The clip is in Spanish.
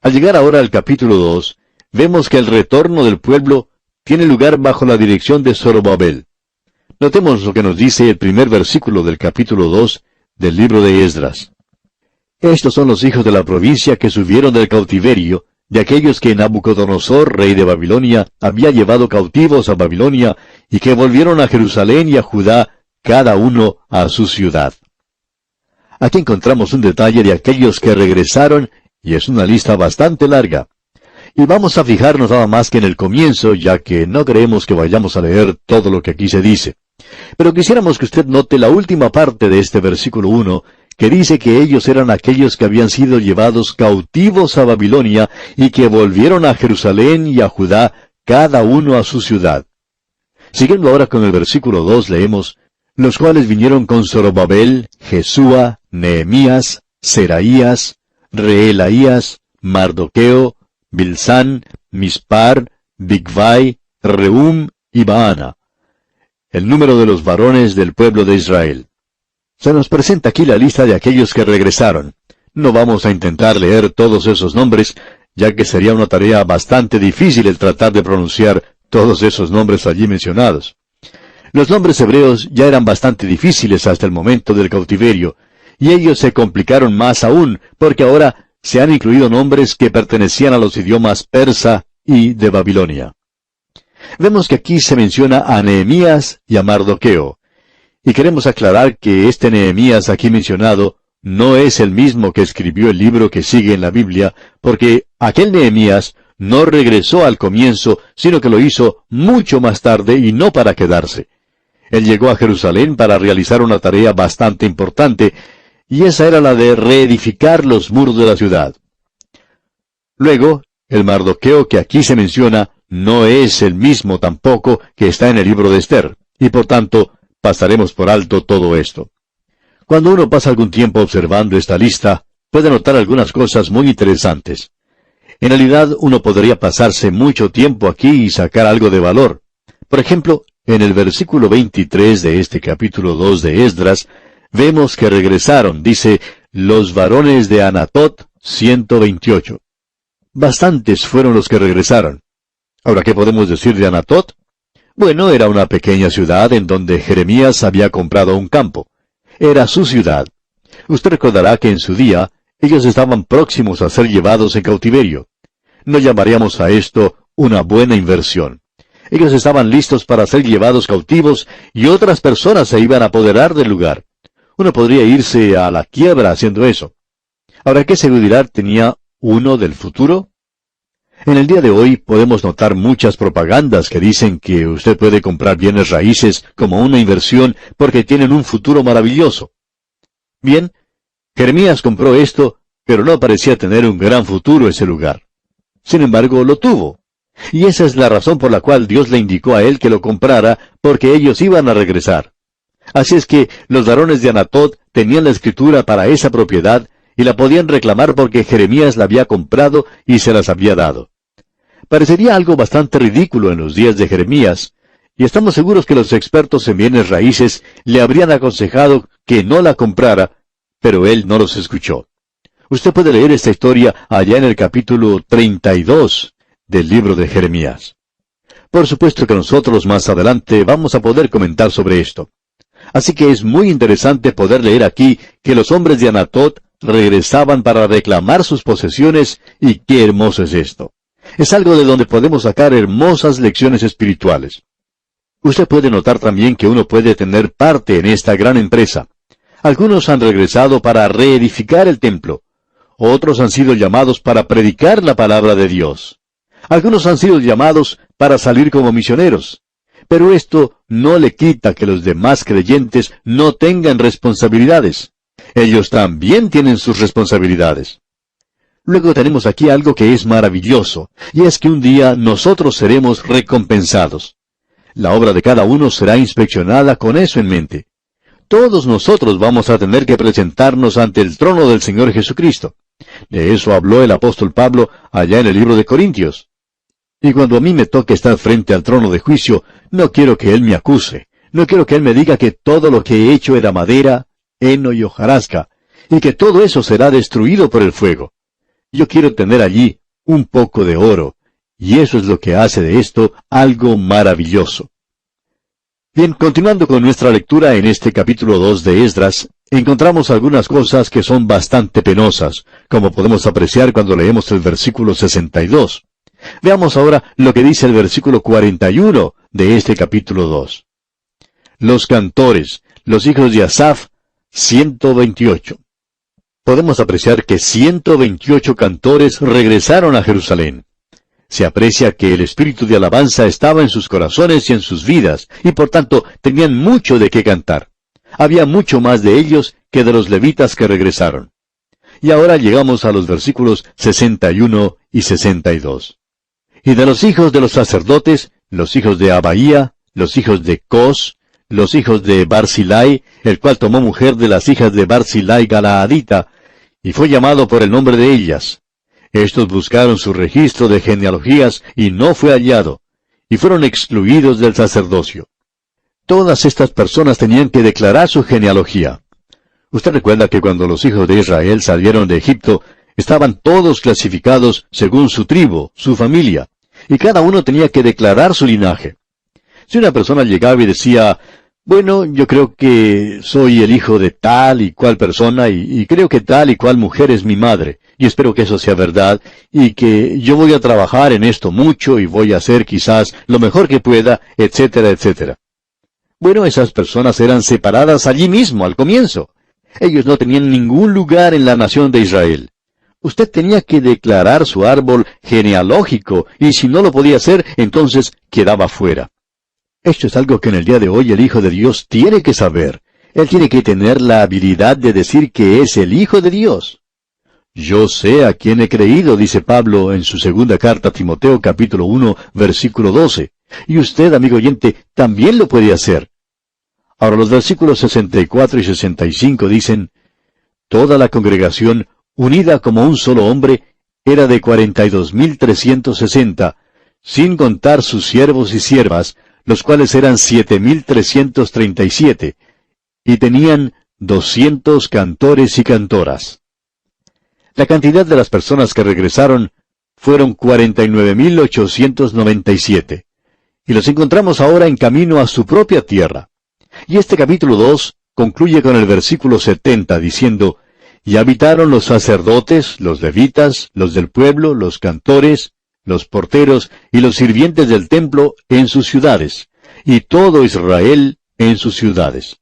Al llegar ahora al capítulo 2, vemos que el retorno del pueblo tiene lugar bajo la dirección de Zorobabel. Notemos lo que nos dice el primer versículo del capítulo 2 del libro de Esdras. Estos son los hijos de la provincia que subieron del cautiverio, de aquellos que Nabucodonosor, rey de Babilonia, había llevado cautivos a Babilonia, y que volvieron a Jerusalén y a Judá, cada uno a su ciudad. Aquí encontramos un detalle de aquellos que regresaron, y es una lista bastante larga. Y vamos a fijarnos nada más que en el comienzo, ya que no creemos que vayamos a leer todo lo que aquí se dice. Pero quisiéramos que usted note la última parte de este versículo 1, que dice que ellos eran aquellos que habían sido llevados cautivos a Babilonia y que volvieron a Jerusalén y a Judá, cada uno a su ciudad. Siguiendo ahora con el versículo 2 leemos, los cuales vinieron con Zorobabel, Jesúa, Nehemías, Seraías, Reelaías, Mardoqueo, Bilsán, Mispar, Bigvai, Rehum y Baana. El número de los varones del pueblo de Israel. Se nos presenta aquí la lista de aquellos que regresaron. No vamos a intentar leer todos esos nombres, ya que sería una tarea bastante difícil el tratar de pronunciar todos esos nombres allí mencionados. Los nombres hebreos ya eran bastante difíciles hasta el momento del cautiverio, y ellos se complicaron más aún, porque ahora se han incluido nombres que pertenecían a los idiomas persa y de Babilonia. Vemos que aquí se menciona a Nehemías y a Mardoqueo. Y queremos aclarar que este Nehemías aquí mencionado no es el mismo que escribió el libro que sigue en la Biblia, porque aquel Nehemías no regresó al comienzo, sino que lo hizo mucho más tarde y no para quedarse. Él llegó a Jerusalén para realizar una tarea bastante importante, y esa era la de reedificar los muros de la ciudad. Luego, el Mardoqueo que aquí se menciona no es el mismo tampoco que está en el libro de Esther, y por tanto, pasaremos por alto todo esto. Cuando uno pasa algún tiempo observando esta lista, puede notar algunas cosas muy interesantes. En realidad, uno podría pasarse mucho tiempo aquí y sacar algo de valor. Por ejemplo, en el versículo 23 de este capítulo 2 de Esdras, vemos que regresaron, dice, los varones de Anatot, 128. Bastantes fueron los que regresaron. Ahora, ¿qué podemos decir de Anatot? Bueno, era una pequeña ciudad en donde Jeremías había comprado un campo. Era su ciudad. Usted recordará que en su día, ellos estaban próximos a ser llevados en cautiverio. No llamaríamos a esto una buena inversión. Ellos estaban listos para ser llevados cautivos y otras personas se iban a apoderar del lugar. Uno podría irse a la quiebra haciendo eso. Ahora, ¿qué seguridad tenía uno del futuro? En el día de hoy podemos notar muchas propagandas que dicen que usted puede comprar bienes raíces como una inversión porque tienen un futuro maravilloso. Bien, Jeremías compró esto, pero no parecía tener un gran futuro ese lugar. Sin embargo, lo tuvo. Y esa es la razón por la cual Dios le indicó a él que lo comprara, porque ellos iban a regresar. Así es que los varones de Anatot tenían la escritura para esa propiedad, y la podían reclamar porque Jeremías la había comprado y se las había dado. Parecería algo bastante ridículo en los días de Jeremías, y estamos seguros que los expertos en bienes raíces le habrían aconsejado que no la comprara, pero él no los escuchó. Usted puede leer esta historia allá en el capítulo 32 del libro de Jeremías. Por supuesto que nosotros más adelante vamos a poder comentar sobre esto. Así que es muy interesante poder leer aquí que los hombres de Anatot regresaban para reclamar sus posesiones, y qué hermoso es esto. Es algo de donde podemos sacar hermosas lecciones espirituales. Usted puede notar también que uno puede tener parte en esta gran empresa. Algunos han regresado para reedificar el templo. Otros han sido llamados para predicar la palabra de Dios. Algunos han sido llamados para salir como misioneros. Pero esto no le quita que los demás creyentes no tengan responsabilidades. Ellos también tienen sus responsabilidades. Luego tenemos aquí algo que es maravilloso, y es que un día nosotros seremos recompensados. La obra de cada uno será inspeccionada con eso en mente. Todos nosotros vamos a tener que presentarnos ante el trono del Señor Jesucristo. De eso habló el apóstol Pablo allá en el libro de Corintios. Y cuando a mí me toque estar frente al trono de juicio, no quiero que Él me acuse. No quiero que Él me diga que todo lo que he hecho era madera, heno y hojarasca, y que todo eso será destruido por el fuego. Yo quiero tener allí un poco de oro, y eso es lo que hace de esto algo maravilloso. Bien, continuando con nuestra lectura en este capítulo 2 de Esdras, encontramos algunas cosas que son bastante penosas, como podemos apreciar cuando leemos el versículo 62. Veamos ahora lo que dice el versículo 41 de este capítulo 2. Los cantores, los hijos de Asaf, 128. Podemos apreciar que 128 cantores regresaron a Jerusalén. Se aprecia que el espíritu de alabanza estaba en sus corazones y en sus vidas, y por tanto tenían mucho de qué cantar. Había mucho más de ellos que de los levitas que regresaron. Y ahora llegamos a los versículos 61 y 62. Y de los hijos de los sacerdotes, los hijos de Abaía, los hijos de Cos, los hijos de Barzilai, el cual tomó mujer de las hijas de Barzilai Galaadita, y fue llamado por el nombre de ellas. Estos buscaron su registro de genealogías y no fue hallado, y fueron excluidos del sacerdocio. Todas estas personas tenían que declarar su genealogía. Usted recuerda que cuando los hijos de Israel salieron de Egipto, estaban todos clasificados según su tribu, su familia, y cada uno tenía que declarar su linaje. Si una persona llegaba y decía, bueno, yo creo que soy el hijo de tal y cual persona, y creo que tal y cual mujer es mi madre, y espero que eso sea verdad, y que yo voy a trabajar en esto mucho, y voy a hacer quizás lo mejor que pueda, etcétera, etcétera. Bueno, esas personas eran separadas allí mismo, al comienzo. Ellos no tenían ningún lugar en la nación de Israel. Usted tenía que declarar su árbol genealógico, y si no lo podía hacer, entonces quedaba fuera. Esto es algo que en el día de hoy el Hijo de Dios tiene que saber. Él tiene que tener la habilidad de decir que es el Hijo de Dios. Yo sé a quién he creído, dice Pablo en su segunda carta a Timoteo capítulo 1, versículo 12. Y usted, amigo oyente, también lo puede hacer. Ahora los versículos 64 y 65 dicen, toda la congregación, unida como un solo hombre, era de 42,360, sin contar sus siervos y siervas, los cuales eran 7,337, y tenían 200 cantores y cantoras. La cantidad de las personas que regresaron fueron 49,897, y los encontramos ahora en camino a su propia tierra. Y este capítulo 2 concluye con el versículo 70, diciendo, y habitaron los sacerdotes, los levitas, los del pueblo, los cantores, los porteros y los sirvientes del templo en sus ciudades, y todo Israel en sus ciudades.